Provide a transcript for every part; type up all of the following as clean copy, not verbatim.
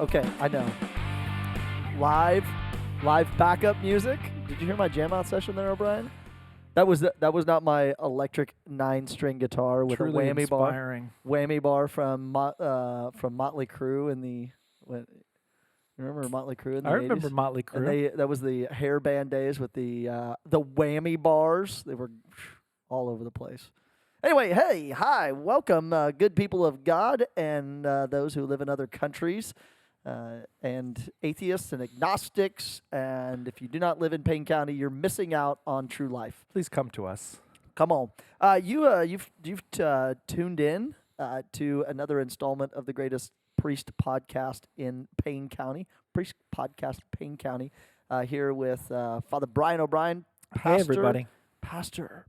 Okay, I know. Live backup music. Did you hear my jam out session there, O'Brien? That was not my electric 9-string guitar with Truly a inspiring. whammy bar from Motley Crue in the. Remember Motley Crue in the 80s? I remember Motley Crue. And that was the hair band days with the whammy bars. They were all over the place. Anyway, hey, hi, welcome, good people of God and those who live in other countries, and atheists and agnostics. And if you do not live in Payne County, you're missing out on true life. Please come to us. Come on, you've tuned in to another installment of the greatest priest podcast in Payne County, Priest Podcast Payne County, here with Father Brian O'Brien, pastor, Hey, everybody. pastor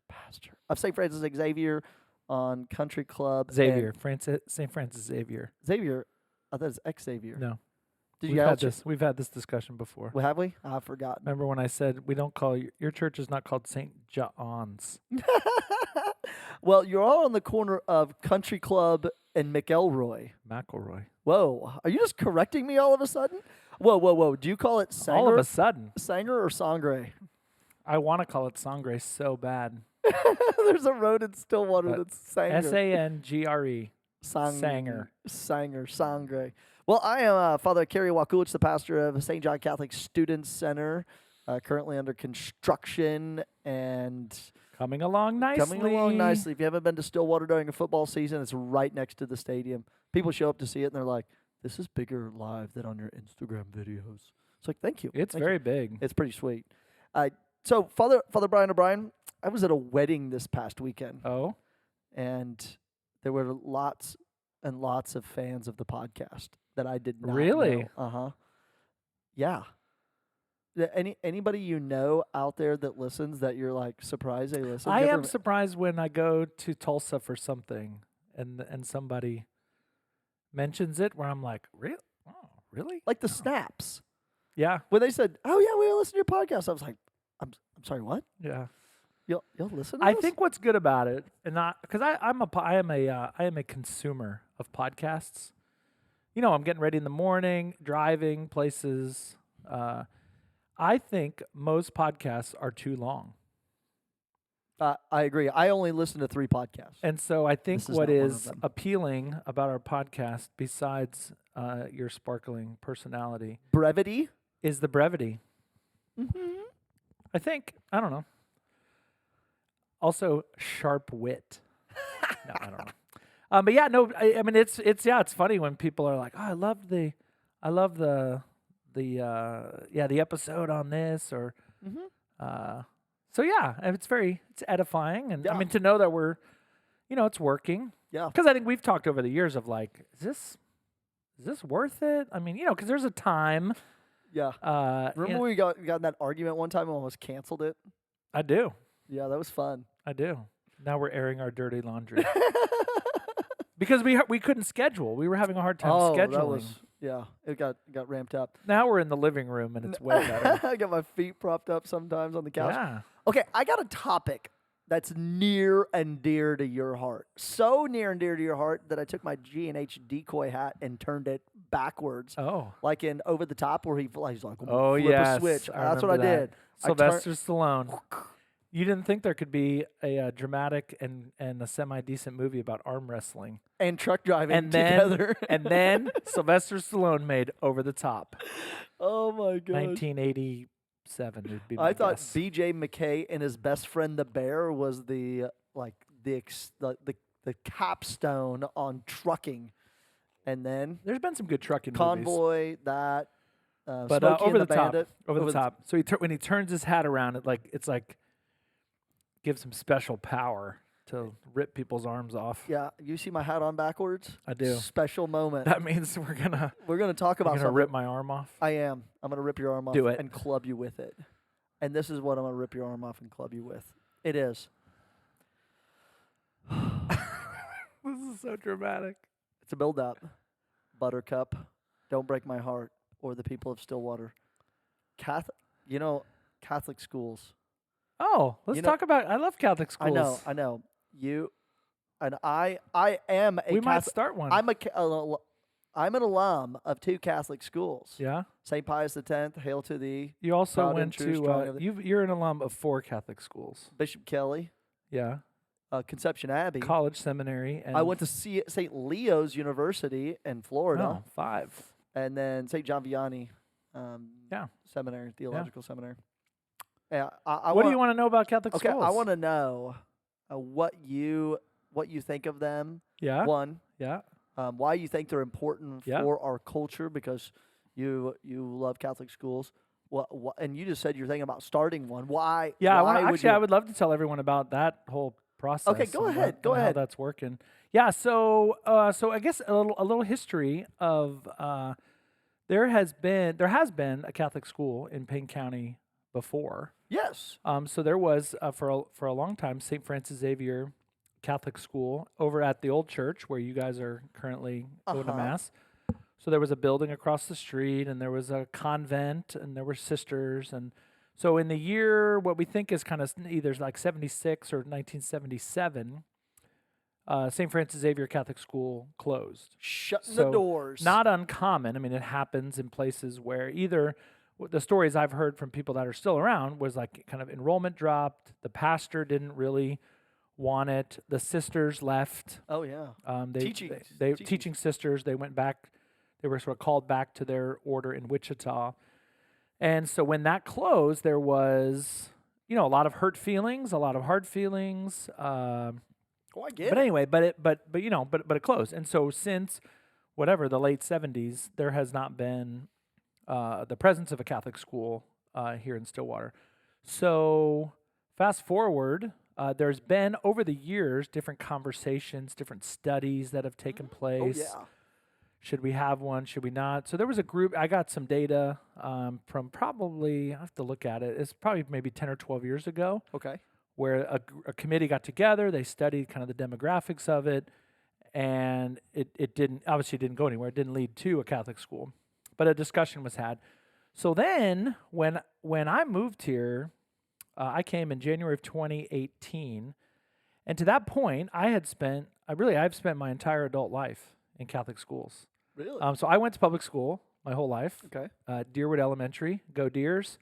of St. Francis Xavier on Country Club. St. Francis Xavier. Xavier, I thought it's Xavier. No. Did We've had this discussion before. Well, have we? I've forgotten. Remember when I said we don't call your church is not called St. John's? Well, you're all on the corner of Country Club and McElroy. McElroy. Whoa, are you just correcting me all of a sudden? Whoa. Do you call it Sanger? All of a sudden. Sanger or Sangre? I want to call it Sangre so bad. There's a road in Stillwater that's Sanger. Sangre. Sanger. Sangre. Well, I am Father Kerry, the pastor of St. John Catholic Student Center, currently under construction and Coming along nicely. If you haven't been to Stillwater during a football season, it's right next to the stadium. People show up to see it, and they're like, this is bigger live than on your Instagram videos. It's like, thank you. It's very big. It's pretty sweet. So, Father Brian O'Brien, I was at a wedding this past weekend. Oh? And there were lots and lots of fans of the podcast that I did not Really? know. Uh-huh. Yeah. Anybody you know out there that listens that you're like surprised they listen? I am surprised when I go to Tulsa for something and somebody mentions it where I'm like, really? Oh, really? Like the snaps. Yeah. When they said, "Oh yeah, we listen to your podcast," I was like, "I'm sorry, what? Yeah. You'll listen to I this?" think what's good about it, and not because I am a consumer of podcasts. You know, I'm getting ready in the morning, driving places. I think most podcasts are too long. I agree. I only listen to 3 podcasts. And so I think what not one of is them. appealing about our podcast, besides your sparkling personality, Brevity. is the brevity. Mm-hmm. I think. I don't know. Also, sharp wit. No, I don't know. But yeah, no. I mean, it's funny when people are like, "Oh, I love the episode on this," or so yeah, and it's edifying, and I mean to know that we're, it's working. Yeah. Because I think we've talked over the years of like, is this worth it? I mean, because there's a time. Yeah. Remember we got in that argument one time and almost canceled it? I do. Yeah, that was fun. I do. Now we're airing our dirty laundry. Because we couldn't schedule. We were having a hard time scheduling. It got ramped up. Now we're in the living room and it's way better. I got my feet propped up sometimes on the couch. Yeah. Okay, I got a topic that's near and dear to your heart. So near and dear to your heart that I took my G&H decoy hat and turned it backwards. Oh. Like in Over the Top where he's like, flip yes, a switch. I That's what I remember did. Sylvester Stallone. You didn't think there could be a dramatic and a semi-decent movie about arm wrestling. And truck driving together. And then Sylvester Stallone made Over the Top. Oh, my God. 1987 would be my I thought guess. B.J. McKay and his best friend the bear was the capstone on trucking. And then There's been some good trucking movies. Convoy, that, But Smokey Over and the Top. Bandit. Over the Top. So when he turns his hat around, it's like gives him special power to rip people's arms off. Yeah, you see my hat on backwards? I do. Special moment. That means we're gonna talk about something. rip my arm off. I am. I'm gonna rip your arm off Do it. and club you with it. And this is what I'm gonna rip your arm off and club you with. It is. This is so dramatic. It's a build-up. Buttercup, don't break my heart, or the people of Stillwater. Catholic schools. Oh, let's talk about. I love Catholic schools. I know. You and I am a. We might start one. I'm an alum of 2 Catholic schools. Yeah. St. Pius X, Hail to Thee. You also Proud went and true, to. strong of the- You're an alum of 4 Catholic schools. Bishop Kelly, Yeah. Conception Abbey. College, seminary, and I went to St. Leo's University in Florida, 5. and then St. John Vianney Yeah. Seminary, Theological Seminary. Yeah, I What do you want to know about Catholic Okay, schools? I want to know what you think of them. Yeah. One, Yeah. why you think they're important Yeah. for our culture, because you love Catholic schools. What, and you just said you're thinking about starting one. Why? Yeah. Why I would love to tell everyone about that whole process. Okay, go and ahead. Go and ahead. How that's working. Yeah. So I guess a little history of there has been a Catholic school in Payne County before. Yes. So there was for a long time St. Francis Xavier Catholic school over at the old church where you guys are currently going to mass. So there was a building across the street, and there was a convent, and there were sisters, and so in the year what we think is kind of either like 76 or 1977, St. Francis Xavier Catholic School closed. Shutting So the doors. Not uncommon. I mean, it happens in places where either the stories I've heard from people that are still around was like kind of enrollment dropped, the pastor didn't really want it, the sisters left. Oh yeah. Teaching sisters. They went back. They were sort of called back to their order in Wichita, and so when that closed, there was a lot of hurt feelings, a lot of hard feelings. Oh, I get But it. anyway, but it closed, and so since whatever the late 70s, there has not been the presence of a Catholic school here in Stillwater. So fast forward, there's been over the years different conversations, different studies that have taken place. Oh yeah. Should we have one? Should we not? So there was a group. I got some data from probably, I have to look at it. It's probably maybe 10 or 12 years ago, Okay. where a committee got together. They studied kind of the demographics of it, and it didn't go anywhere. It didn't lead to a Catholic school, but a discussion was had. So then when I moved here, I came in January of 2018, and to that point, I've spent my entire adult life in Catholic schools. Really? So I went to public school my whole life. Okay. Deerwood Elementary, go Deers.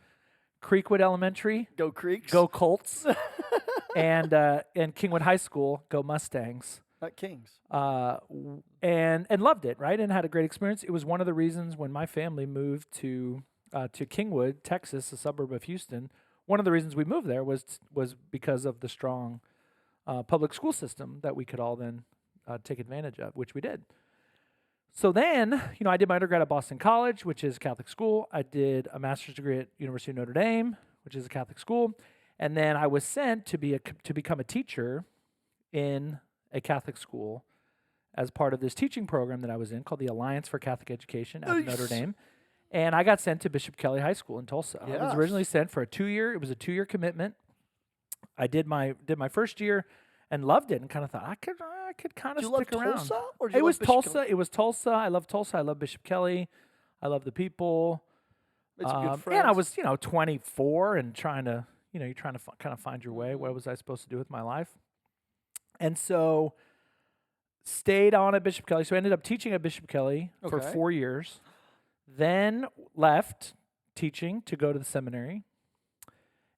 Creekwood Elementary, Go Creeks. go Colts. and Kingwood High School, go Mustangs. Not Kings. And loved it, right? And had a great experience. It was one of the reasons when my family moved to Kingwood, Texas, a suburb of Houston. One of the reasons we moved there was because of the strong public school system that we could all then take advantage of, which we did. So then, I did my undergrad at Boston College, which is a Catholic school. I did a master's degree at University of Notre Dame, which is a Catholic school. And then I was sent to become a teacher in a Catholic school as part of this teaching program that I was in called the Alliance for Catholic Education at Notre Dame. And I got sent to Bishop Kelly High School in Tulsa. I was originally sent for a 2-year commitment. I did my first year and loved it and kind of thought I could kind of stick around. Tulsa, or It was Tulsa. It was Tulsa. I love Tulsa. I love Bishop Kelly. I love the people. It's good friends. And I was 24 and trying to you're trying to kind of find your way. What was I supposed to do with my life? And so stayed on at Bishop Kelly. So I ended up teaching at Bishop Kelly for 4 years. Then left teaching to go to the seminary.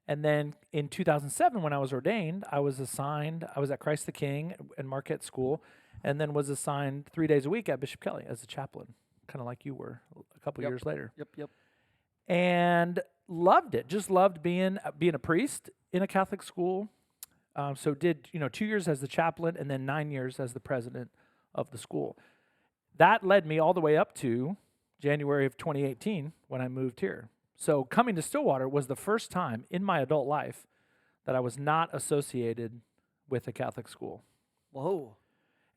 And then in 2007, when I was ordained, I was at Christ the King and Marquette School, and then was assigned 3 days a week at Bishop Kelly as a chaplain, kind of like you were a couple years later. Yep. And loved it. Just loved being a priest in a Catholic school. So did 2 years as the chaplain and then 9 years as the president of the school. That led me all the way up to January of 2018 when I moved here. So coming to Stillwater was the first time in my adult life that I was not associated with a Catholic school. Whoa.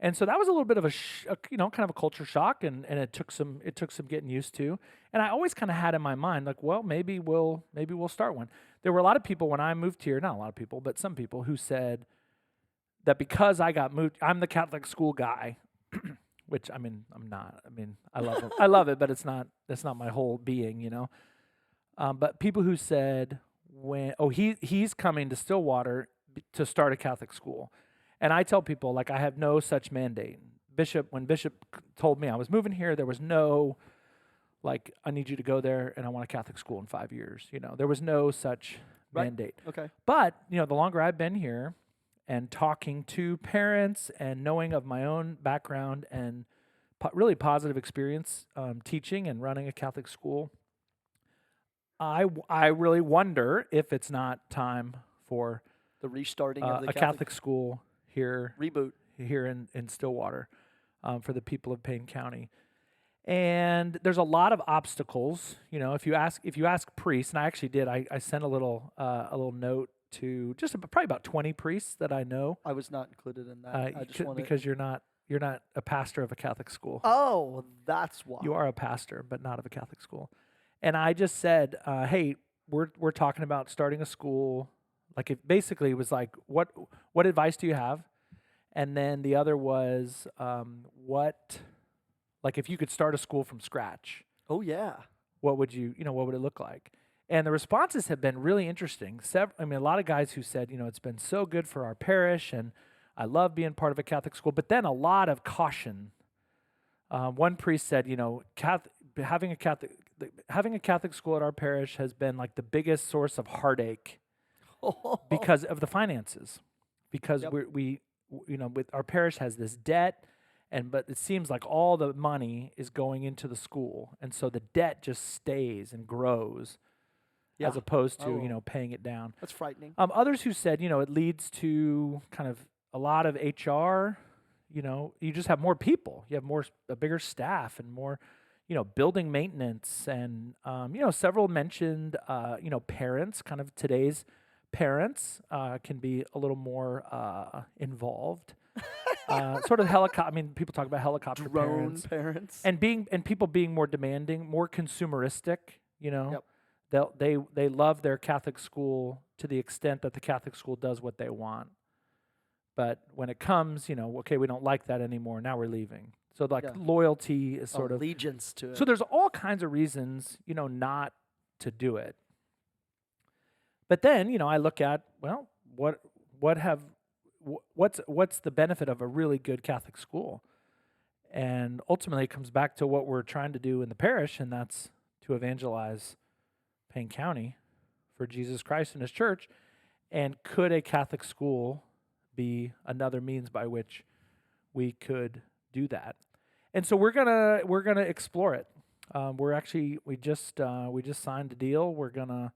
And so that was a little bit of kind of a culture shock, and it took some getting used to. And I always kind of had in my mind, like, well, maybe we'll start one. There were a lot of people when I moved here, not a lot of people, but some people who said that because I got moved, I'm the Catholic school guy, which I'm not. I love it. I love it, but that's not my whole being, But people who said he's coming to Stillwater to start a Catholic school. And I tell people, like, I have no such mandate when Bishop told me I was moving here, there was no like, I need you to go there and I want a Catholic school in 5 years. There was no such mandate. Okay. But, the longer I've been here and talking to parents and knowing of my own background and really positive experience teaching and running a Catholic school, I really wonder if it's not time for the restarting of the a Catholic school here. Reboot. Here in Stillwater for the people of Payne County. And there's a lot of obstacles. If you ask priests, and I actually did, I sent a little note to just probably about 20 priests that I know. I was not included in that. I just wanted... Because you're not a pastor of a Catholic school. Oh, that's why. You are a pastor, but not of a Catholic school. And I just said, hey, we're talking about starting a school. Like, it basically was like, what advice do you have? And then the other was, if you could start a school from scratch. Oh, yeah. What would what would it look like? And the responses have been really interesting. A lot of guys who said, it's been so good for our parish and I love being part of a Catholic school, but then a lot of caution. One priest said, having a Catholic school at our parish has been like the biggest source of heartache because of the finances. Because we with our parish has this debt, but it seems like all the money is going into the school, and so the debt just stays and grows, as opposed to paying it down. That's frightening. Others who said it leads to kind of a lot of HR. You just have more people, you have a bigger staff, and more building maintenance, and several mentioned parents, kind of today's parents can be a little more involved. Sort of helicopter. People talk about helicopter drone parents, and people being more demanding, more consumeristic. They love their Catholic school to the extent that the Catholic school does what they want. But when it comes, okay, we don't like that anymore. Now we're leaving. So loyalty is sort of allegiance to it. So there's all kinds of reasons, not to do it. But then, I look at, well, what's the benefit of a really good Catholic school? And ultimately it comes back to what we're trying to do in the parish, and that's to evangelize Payne County for Jesus Christ and his church. And could a Catholic school be another means by which we could do that? And so we're gonna explore it. We just signed a deal. We're gonna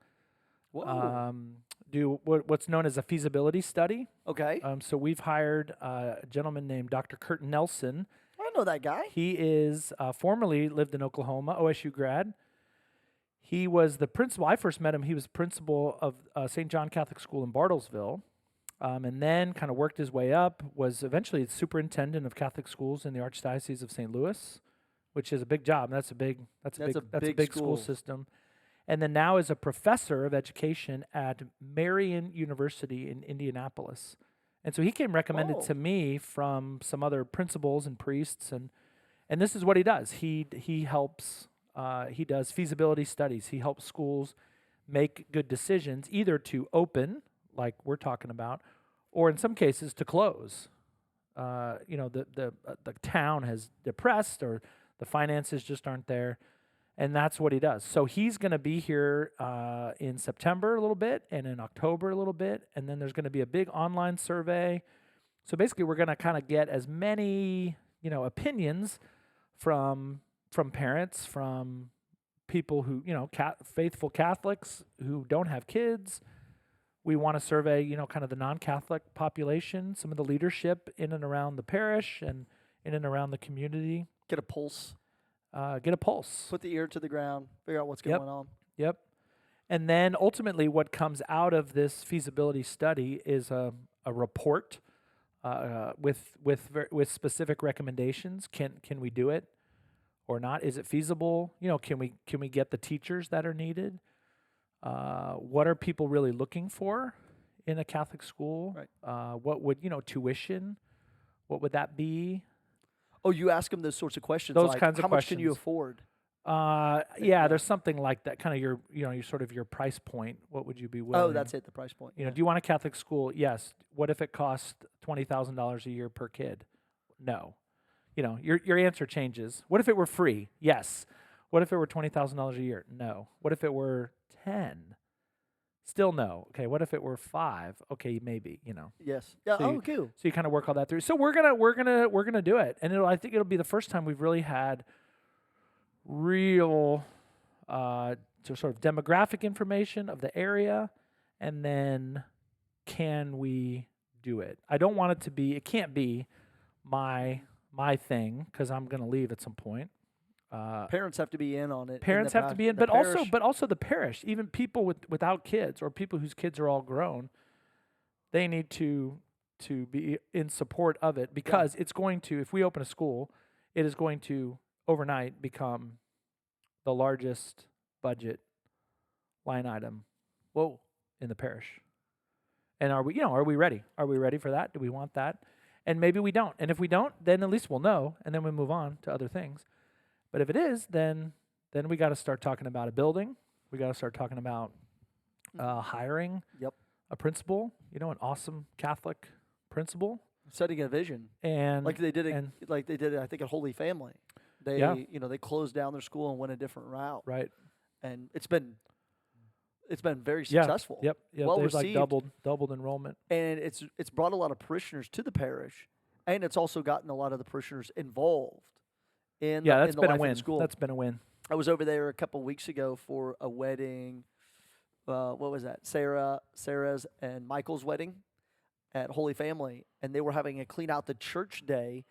do what's known as a feasibility study. Okay. So we've hired a gentleman named Dr. Kurt Nelson. I know that guy. He is formerly lived in Oklahoma, OSU grad. He was the principal. I first met him. He was principal of St. John Catholic School in Bartlesville, and then kind of worked his way up. Was eventually the superintendent of Catholic schools in the Archdiocese of St. Louis, which is a big job. That's a big school system. And then now is a professor of education at Marian University in Indianapolis. And so he came recommended to me from some other principals and priests, and this is what he does. He helps. He does feasibility studies. He helps schools make good decisions, either to open, like we're talking about, or in some cases to close. The town has depressed, or the finances just aren't there. And that's what he does. So he's going to be here in September a little bit, and in October a little bit, and then there's going to be a big online survey. So basically, we're going to kind of get as many opinions from parents, from people who faithful Catholics who don't have kids. We want to survey kind of the non-Catholic population, some of the leadership in and around the parish and in and around the community. Get a pulse. Put the ear to the ground, figure out what's going on. Yep. And then ultimately what comes out of this feasibility study is a report with specific recommendations. Can we do it or not? Is it feasible? Can we get the teachers that are needed? What are people really looking for in a Catholic school? Right. What would, tuition, what would that be? Oh, you ask them those sorts of questions. Those like, kinds of how questions. Much can you afford? There's something like that. Kind of your sort of your price point. What would you be willing? Oh, that's it. The price point. Do you want a Catholic school? Yes. What if it costs $20,000 a year per kid? No. your answer changes. What if it were free? Yes. What if it were $20,000 a year? No. What if it were 10? Still no. Okay. What if it were 5? Okay, maybe. Yes. Yeah. So Cool. So you kind of work all that through. So we're gonna do it, and I think it'll be the first time we've really had real sort of demographic information of the area, and then can we do it? I don't want it to be. It can't be my thing because I'm gonna leave at some point. Parents have to be in on it. Parents have to be in, but also the parish, even people without kids or people whose kids are all grown, they need to be in support of it because it's going to, if we open a school, it is going to overnight become the largest budget line item in the parish. And are we ready? Are we ready for that? Do we want that? And maybe we don't. And if we don't, then at least we'll know, and then we move on to other things. But if it is, then we got to start talking about a building. We got to start talking about hiring a principal, an awesome Catholic principal. Setting a vision. And like they did I think at Holy Family. They closed down their school and went a different route. Right. And it's been very successful. Yep. Well They've received. doubled enrollment. And it's brought a lot of parishioners to the parish, and it's also gotten a lot of the parishioners involved in the been life a of win. the school. That's been a win. I was over there a couple weeks ago for a wedding. What was that? Sarah's and Michael's wedding at Holy Family, and they were having a clean out the church day,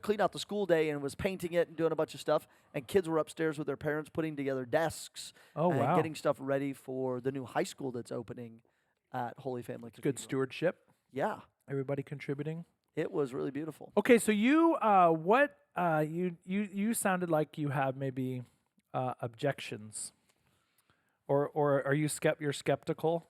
clean out the school day, and was painting it and doing a bunch of stuff. And kids were upstairs with their parents putting together desks and getting stuff ready for the new high school that's opening at Holy Family. Good stewardship. Yeah, everybody contributing. It was really beautiful. Okay, so you you sounded like you have maybe objections, or are you're skeptical?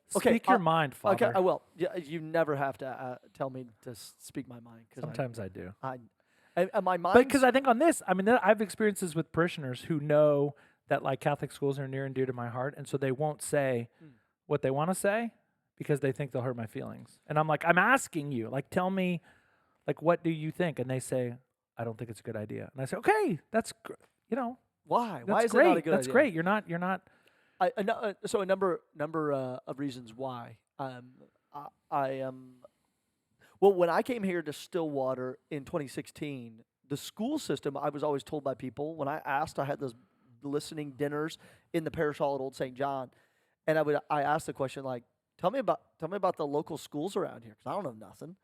Speak your mind, Father. Okay, I will. Yeah, you never have to tell me to speak my mind. Sometimes I do. My mind. But because I think on this, I mean, I've experiences with parishioners who know that like Catholic schools are near and dear to my heart, and so they won't say what they want to say because they think they'll hurt my feelings. And I'm like, I'm asking you, like, tell me, like, what do you think? And they say, I don't think it's a good idea. And I say, okay, that's, why? That's Why is great. it not a good idea? That's great. You're not. So a number of reasons why. I am. Well, when I came here to Stillwater in 2016, the school system, I was always told by people, when I asked, I had those listening dinners in the parish hall at Old St. John, and I asked the question, like, tell me about the local schools around here, because I don't know nothing.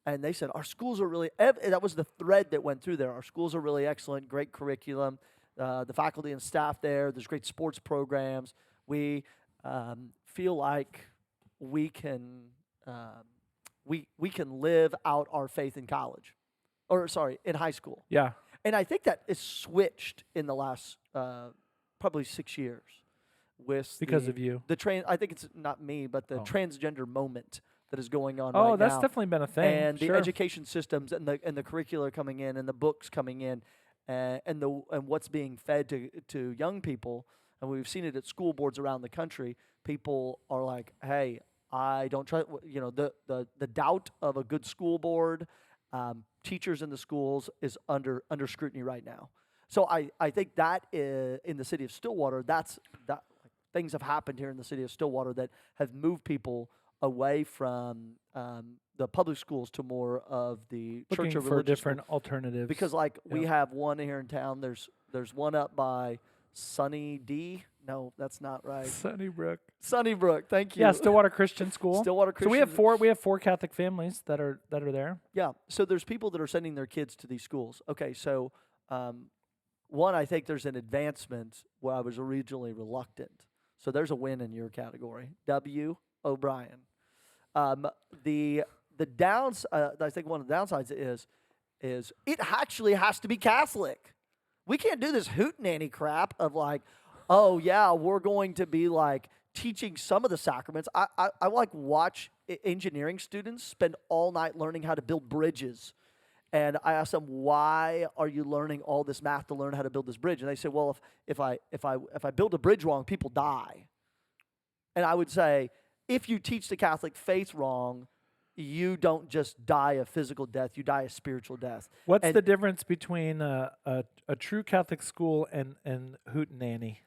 And they said, our schools are really, that was the thread that went through there. Our schools are really excellent, great curriculum, the faculty and staff there's great sports programs. We feel like we can live out our faith in college, in high school. Yeah. And I think that is switched in the last probably 6 years because of you. I think it's not me, but the transgender moment that is going on. Oh, right that's now. definitely been a thing. And the education systems and the curricula coming in and the books coming in, and what's being fed to young people, and we've seen it at school boards around the country. People are like, hey, I don't trust, the doubt of a good school board, teachers in the schools is under scrutiny right now. So I think that in the city of Stillwater, that things have happened here in the city of Stillwater that have moved people away from the public schools to more of the looking church of for religious different alternatives. Because we have one here in town. There's one up by Sunny D. No, that's not right. Sunnybrook. Thank you. Yeah, Stillwater Christian School. Stillwater Christian. So we have four Catholic families that are there. Yeah. So there's people that are sending their kids to these schools. Okay. So one, I think there's an advancement where I was originally reluctant. So there's a win in your category. W. O'Brien. The downs. I think one of the downsides is it actually has to be Catholic. We can't do this hootenanny crap of like, oh yeah, we're going to be like teaching some of the sacraments. I like watch engineering students spend all night learning how to build bridges, and I ask them, why are you learning all this math to learn how to build this bridge? And they say, well, if I build a bridge wrong, people die. And I would say, if you teach the Catholic faith wrong, you don't just die a physical death, you die a spiritual death. What's And the difference between a true Catholic school and hootenanny?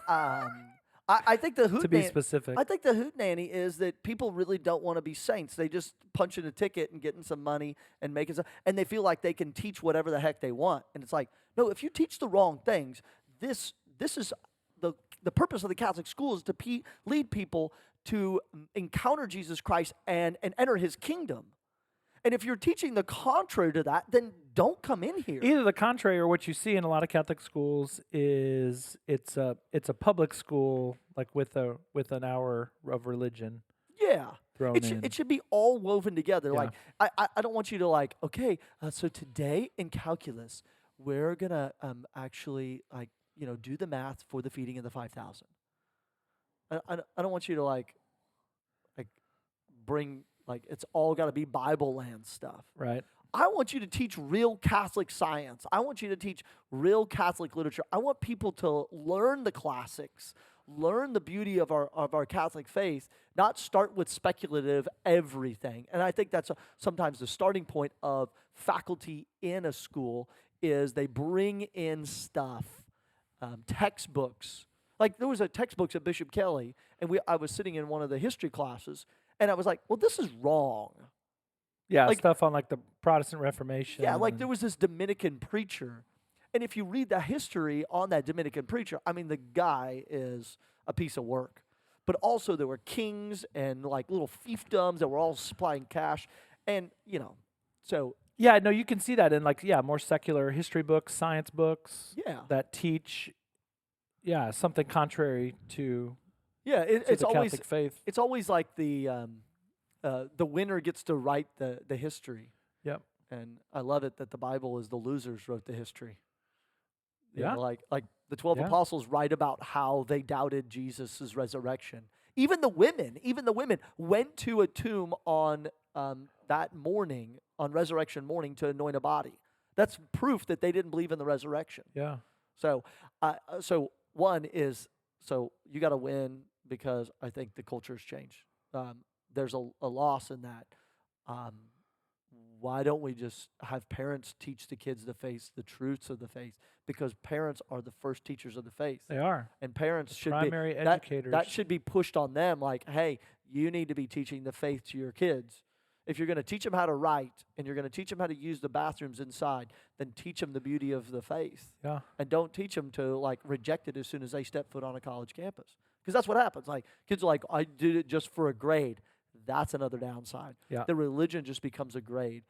I think the To be hootenanny. specific. I think the hootenanny is that people really don't want to be saints. They just punch in a ticket and getting some money and making some, and they feel like they can teach whatever the heck they want. And it's like, no, if you teach the wrong things, this is the purpose of the Catholic school is to lead people to encounter Jesus Christ and enter His kingdom. And if you're teaching the contrary to that, then don't come in here. Either the contrary or what you see in a lot of Catholic schools is it's a public school like with an hour of religion. Yeah. Thrown in. It should be all woven together. Yeah. Like I don't want you to like, okay, so today in calculus, we're gonna actually like, do the math for the feeding of the 5,000. I don't want you to like bring like it's all got to be Bible land stuff. Right. I want you to teach real Catholic science. I want you to teach real Catholic literature. I want people to learn the classics, learn the beauty of our Catholic faith, not start with speculative everything. And I think that's sometimes the starting point of faculty in a school is they bring in stuff, textbooks. Like there was a textbooks at Bishop Kelly, and I was sitting in one of the history classes, and I was like, well, this is wrong. Yeah, Like- stuff on like the Protestant Reformation. Yeah, like and- there was this Dominican preacher. And if you read the history on that Dominican preacher, I mean, the guy is a piece of work. But also there were kings and like little fiefdoms that were all supplying cash. And, so, Yeah, no, you can see that in like more secular history books, science books yeah. that teach something contrary to Yeah, the Catholic faith. it's always like the winner gets to write the history. Yep. And I love it that the Bible is the losers wrote the history. You Yeah. know, like the 12 Yeah. apostles write about how they doubted Jesus' resurrection. Even the women went to a tomb on that morning, on resurrection morning, to anoint a body. That's proof that they didn't believe in the resurrection. Yeah. So one is, so you got to win because I think the culture's changed. There's a loss in that. Why don't we just have parents teach the kids the faith, the truths of the faith? Because parents are the first teachers of the faith. They are. And parents should primary be educators. That should be pushed on them. Like, hey, you need to be teaching the faith to your kids. If you're going to teach them how to write and you're going to teach them how to use the bathrooms inside, then teach them the beauty of the faith. Yeah. And don't teach them to like reject it as soon as they step foot on a college campus. Because that's what happens. Like kids are like, I did it just for a grade. That's another downside. Yeah. The religion just becomes a grade.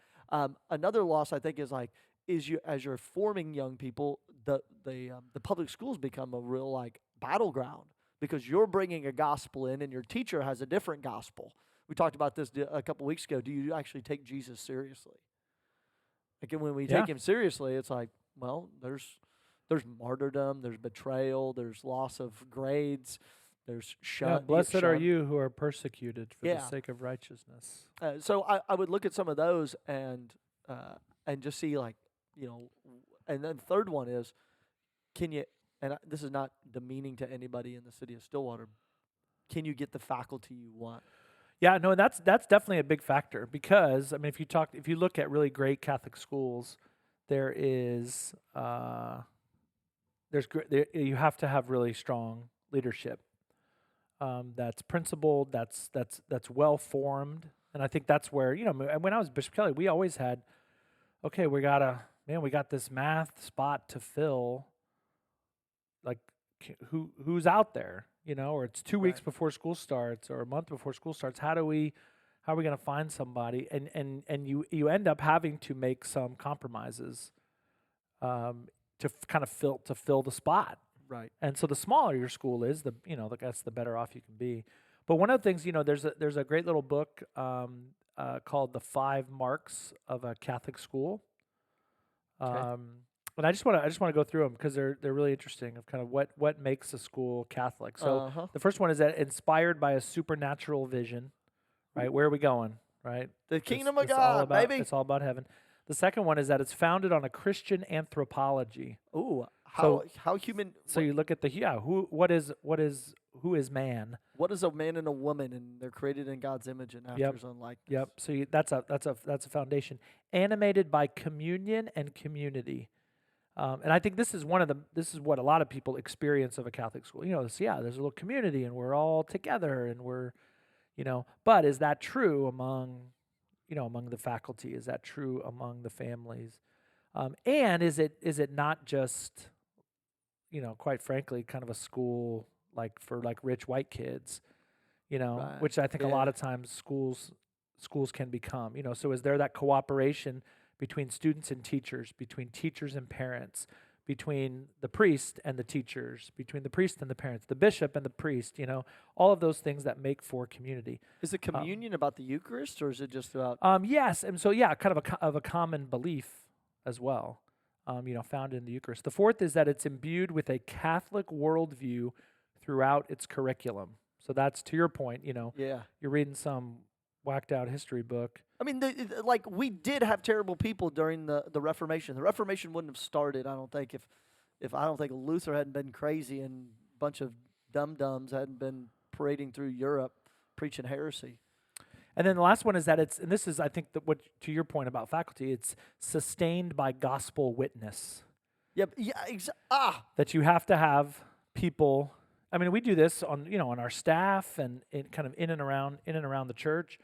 Another loss I think is like as you're forming young people, the public schools become a real like battleground because you're bringing a gospel in and your teacher has a different gospel. We talked about this a couple weeks ago. Do you actually take Jesus seriously? Like when we take him seriously, it's like, well, there's martyrdom, there's betrayal, there's loss of grades, there's blessed are you who are persecuted for the sake of righteousness. So I would look at some of those and just see like, and then the third one is, can you, and this is not demeaning to anybody in the city of Stillwater, can you get the faculty you want? Yeah, no, that's definitely a big factor because I mean, if you look at really great Catholic schools, there is you have to have really strong leadership. That's principled, that's well formed, and I think that's where when I was Bishop Kelly, we always had, okay, we got this math spot to fill. Like, who's out there? Or it's 2 weeks before school starts or a month before school starts. How are we going to find somebody? And you end up having to make some compromises to kind of fill the spot. Right. And so the smaller your school is, that's the better off you can be. But one of the things, there's a great little book called The 5 Marks of a Catholic School. Okay. And I just want to go through them because they're really interesting of kind of what makes a school Catholic. So the first one is that inspired by a supernatural vision, right? Where are we going, right? The kingdom of God, baby. It's all about heaven. The second one is that it's founded on a Christian anthropology. Ooh, how human? So you look at what is who is man. What is a man and a woman? And they're created in God's image and after Yep. His own likeness. Yep. So that's a foundation, animated by communion and community. And I think this is what a lot of people experience of a Catholic school. There's a little community and we're all together and we're, but is that true among the faculty? Is that true among the families? And is it not just, quite frankly, kind of a school for rich white kids, Right. which I think a Yeah. lot of times schools can become, so is there that cooperation between students and teachers, between teachers and parents, between the priest and the teachers, between the priest and the parents, the bishop and the priest, all of those things that make for community. Is the communion about the Eucharist, or is it just about? Yes, and so kind of a common belief as well, found in the Eucharist. The fourth is that it's imbued with a Catholic worldview throughout its curriculum. So that's, to your point, Yeah. you're reading some whacked out history book. I mean, we did have terrible people during the Reformation. The Reformation wouldn't have started, I don't think, if I don't think Luther hadn't been crazy and a bunch of dum-dums hadn't been parading through Europe preaching heresy. And then the last one is that and this is, I think, what to your point about faculty, it's sustained by gospel witness. Yep. Yeah. That you have to have people. I mean, we do this on our staff and kind of in and around the church.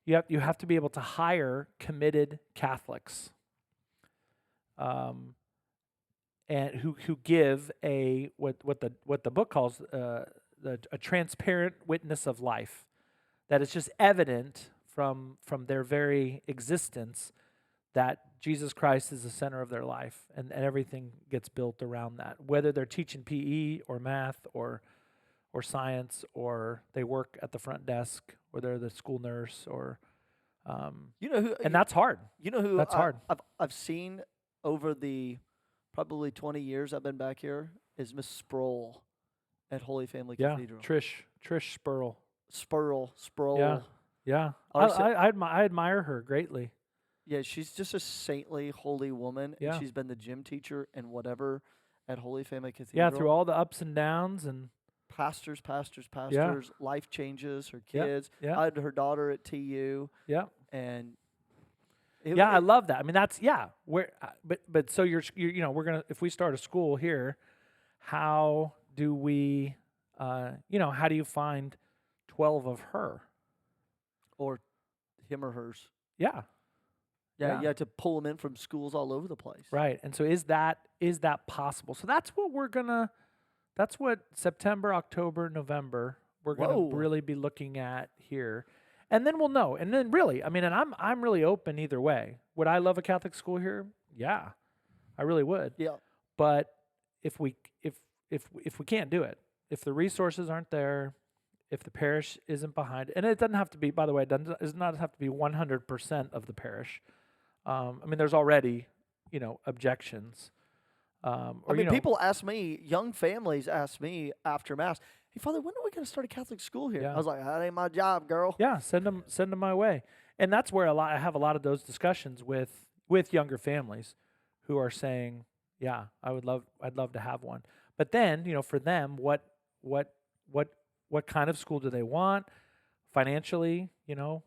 You have to be able to hire committed Catholics, and who give what the book calls a transparent witness of life, that it's just evident from their very existence that Jesus Christ is the center of their life, and everything gets built around that. Whether they're teaching PE or math or science, or they work at the front desk, or they're the school nurse, or and that's hard. You know who? That's hard. I've seen over the probably 20 years I've been back here is Miss Sproul at Holy Family Cathedral. Trish Spurl. Sproul. Yeah. I admire her greatly. Yeah, she's just a saintly, holy woman. Yeah. And she's been the gym teacher and whatever at Holy Family Cathedral. Yeah, through all the ups and downs and pastors, Yeah. life changes, her Yeah, kids. yeah. I had her daughter at TU. Yeah. And I love that. I mean, that's but so you're we're gonna, if we start a school here, how do we how do you find 12 of her or him or hers. Yeah. Yeah, you have to pull them in from schools all over the place. Right. And so is that possible? So that's what September, October, November we're going to really be looking at here. And then we'll know. And then really, I mean, and I'm really open either way. Would I love a Catholic school here? Yeah. I really would. Yeah. But if we can't do it, if the resources aren't there, if the parish isn't behind, and it doesn't have to be, by the way, it does not have to be 100% of the parish. I mean, there's already, objections. People ask me, young families ask me after Mass, hey, Father, when are we going to start a Catholic school here? Yeah. I was like, that ain't my job, girl. Yeah, send them my way. And that's where I have a lot of those discussions with younger families who are saying, yeah, I'd love to have one. But then, for them, what kind of school do they want? Financially,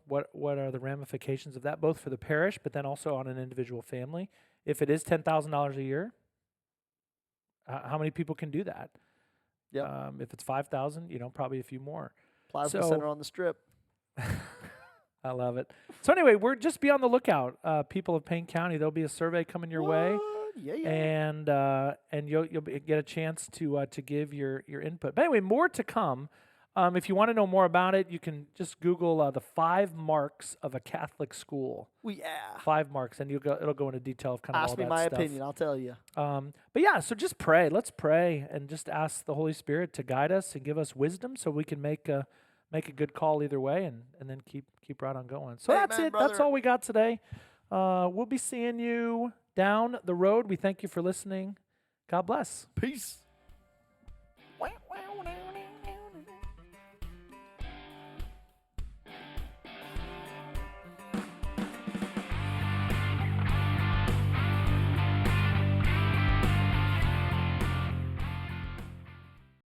what are the ramifications of that, both for the parish, but then also on an individual family? If it is $10,000 a year, how many people can do that? Yeah. If it's 5,000, probably a few more. Plasma Center on the Strip. I love it. So anyway, we're just be on the lookout, people of Payne County. There'll be a survey coming your way, Yeah. and you'll get a chance to give your input. But anyway, more to come. If you want to know more about it, you can just Google the 5 marks of a Catholic school. Well, yeah. 5 marks, and it'll go into detail of kind of all Ask that me my stuff. opinion. I'll tell you. But yeah, so just pray. Let's pray and just ask the Holy Spirit to guide us and give us wisdom, so we can make a good call either way, and then keep right on going. So that's it. Brother. That's all we got today. We'll be seeing you down the road. We thank you for listening. God bless. Peace.